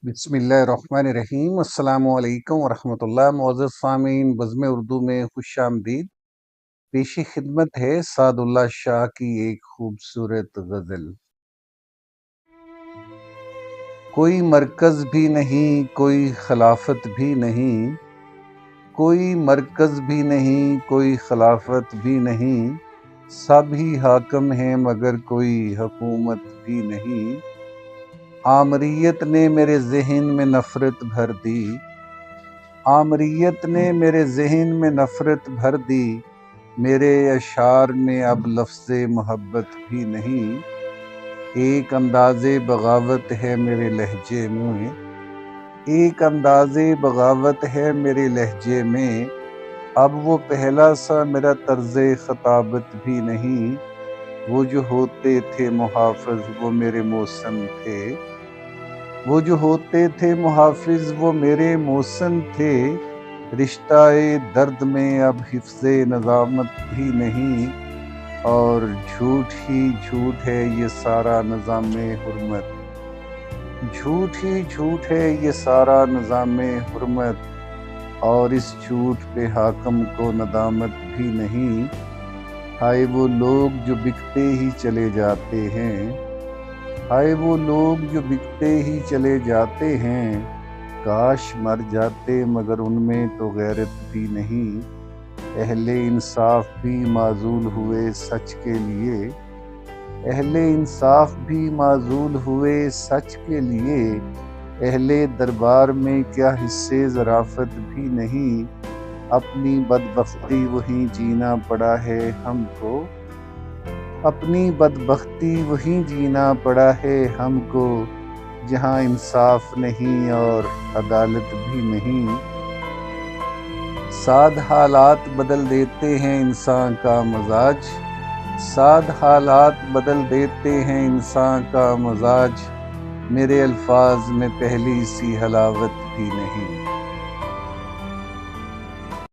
बिस्मिल्लाहिर्रहमानिर्रहीम। अस्सलामु अलैकुम वरहमतुल्लाह। मुअज़्ज़ज़ सामीन, बज़्म उर्दू में खुश आमदीद। पेशी खिदमत है सादुल्लाह शाह की एक खूबसूरत गज़ल। कोई मरकज़ भी नहीं, कोई खिलाफत भी नहीं, कोई मरकज़ भी नहीं, कोई खिलाफत भी नहीं, सब ही हाकिम हैं मगर कोई हुकूमत भी नहीं। आमरीयत ने मेरे ज़हन में नफ़रत भर दी, आमरीयत ने मेरे ज़हन में नफ़रत भर दी, मेरे अशार में अब लफ्ज़े मोहब्बत भी नहीं। एक अंदाज़े बगावत है मेरे लहजे में, एक अंदाज़े बगावत है मेरे लहजे में, अब वो पहला सा मेरा तर्ज़े ख़ताबत भी नहीं। वो जो होते थे मुहाफ़िज़ वो मेरे मौसम थे, वो जो होते थे मुहाफ़िज़ वो मेरे मौसम थे। रिश्ताए दर्द में अब हिफ्ज़े नज़ामत भी नहीं, और झूठ ही झूठ है ये सारा निज़ामे हुर्मत, झूठ ही झूठ है ये सारा निज़ामे हुर्मत, और इस झूठ पे हाकिम को नदामत भी नहीं। हाय वो लोग जो बिकते ही चले जाते हैं, हाय वो लोग जो बिकते ही चले जाते हैं, काश मर जाते मगर उनमें तो गैरत भी नहीं। अहले इंसाफ भी माजूल हुए सच के लिए, अहले इंसाफ भी माजूल हुए सच के लिए, अहले दरबार में क्या हिस्से ज़राफ़त भी नहीं। अपनी बदबख्ती वहीं जीना पड़ा है हमको, अपनी बदबख्ती वहीं जीना पड़ा है हमको, जहाँ इंसाफ नहीं और अदालत भी नहीं। साद हालात बदल देते हैं इंसान का मजाज, साद हालात बदल देते हैं इंसान का मजाज, मेरे अल्फाज में पहली सी हलावत भी नहीं।